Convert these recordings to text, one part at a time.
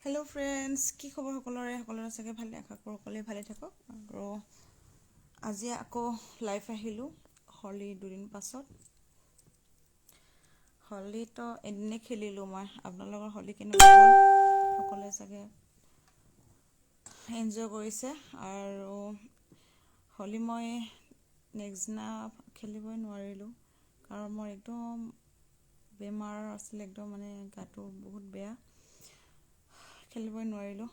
hello friends की खबर সকলোৰে চাগে ভালে আশা কৰোঁ সকলোৱে ভালে থাকক আৰু আজি আকৌ লাইভ আহিলোঁ হলি দুদিন পাছত হলি তো এদিনে খেলিলোঁ মই আপোনালোকৰ হলি কেনেকুৱা গ'ল সকলোৱে চাগে এনজয় কৰিছে আৰু হলি মই নেক্সট দিনা খেলিবই নোৱাৰিলোঁ কাৰণ মোৰ একদম বেমাৰ আছিল একদম মানে গাটো বহুত বেয়া খেলিবই নোৱাৰিলোঁ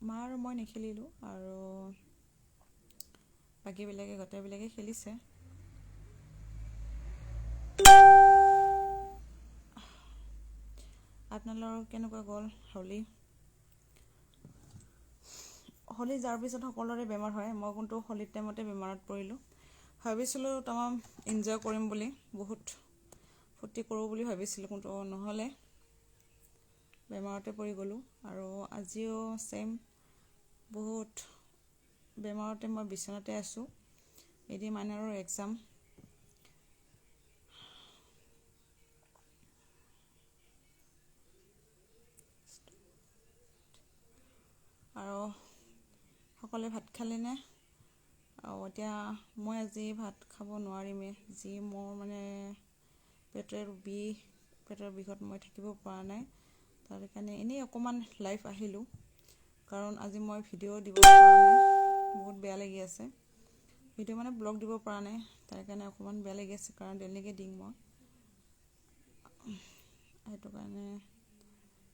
মা আৰু মই নেখেলিলোঁ আৰু বাকীবিলাকে গোটেইবিলাকে খেলিছে আপোনালোকৰ কেনেকুৱা গ'ল হলি যাৰ পিছত সকলোৰে বেমাৰ হয় মই কিন্তু হলিৰ টাইমতে বেমাৰত পৰিলোঁ ভাবিছিলোঁ তামাম এনজয় কৰিম বুলি বহুত ফূৰ্তি কৰোঁ বুলি ভাবিছিলোঁ কিন্তু নহ'লে বেমাৰতে পৰি গ'লোঁ আৰু আজিও সেম বহুত বেমাৰতে মই বিচনাতে আছোঁ এদি মাইনৰৰ এক্সাম আৰু সকলোৱে ভাত খালেনে আৰু এতিয়া মই আজি ভাত খাব নোৱাৰিমেই যি মোৰ মানে পেটৰ বিষত মই থাকিব পৰা নাই তাৰ কাৰণে এনেই অকণমান লাইভ আহিলোঁ কাৰণ আজি মই ভিডিঅ' দিব পৰা নাই বহুত বেয়া লাগি আছে ভিডিঅ' মানে ব্লগ দিব পৰা নাই তাৰ কাৰণে অকণমান বেয়া লাগি আছে কাৰণ ডেইলিকৈ দিম মই সেইটো কাৰণে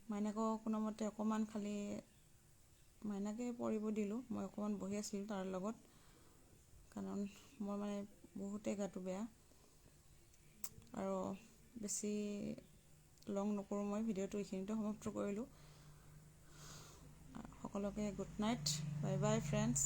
মাইনাকো কোনোমতে অকণমান খালি মাইনাকে পৰিব দিলোঁ মই অকণমান বহি আছিলোঁ তাৰ লগত কাৰণ মই মানে বহুতেই গাটো বেয়া আৰু বেছি লং নকৰোঁ মই ভিডিঅ'টো এইখিনিতে সমাপ্ত কৰিলোঁ সকলোকে good night bye bye friends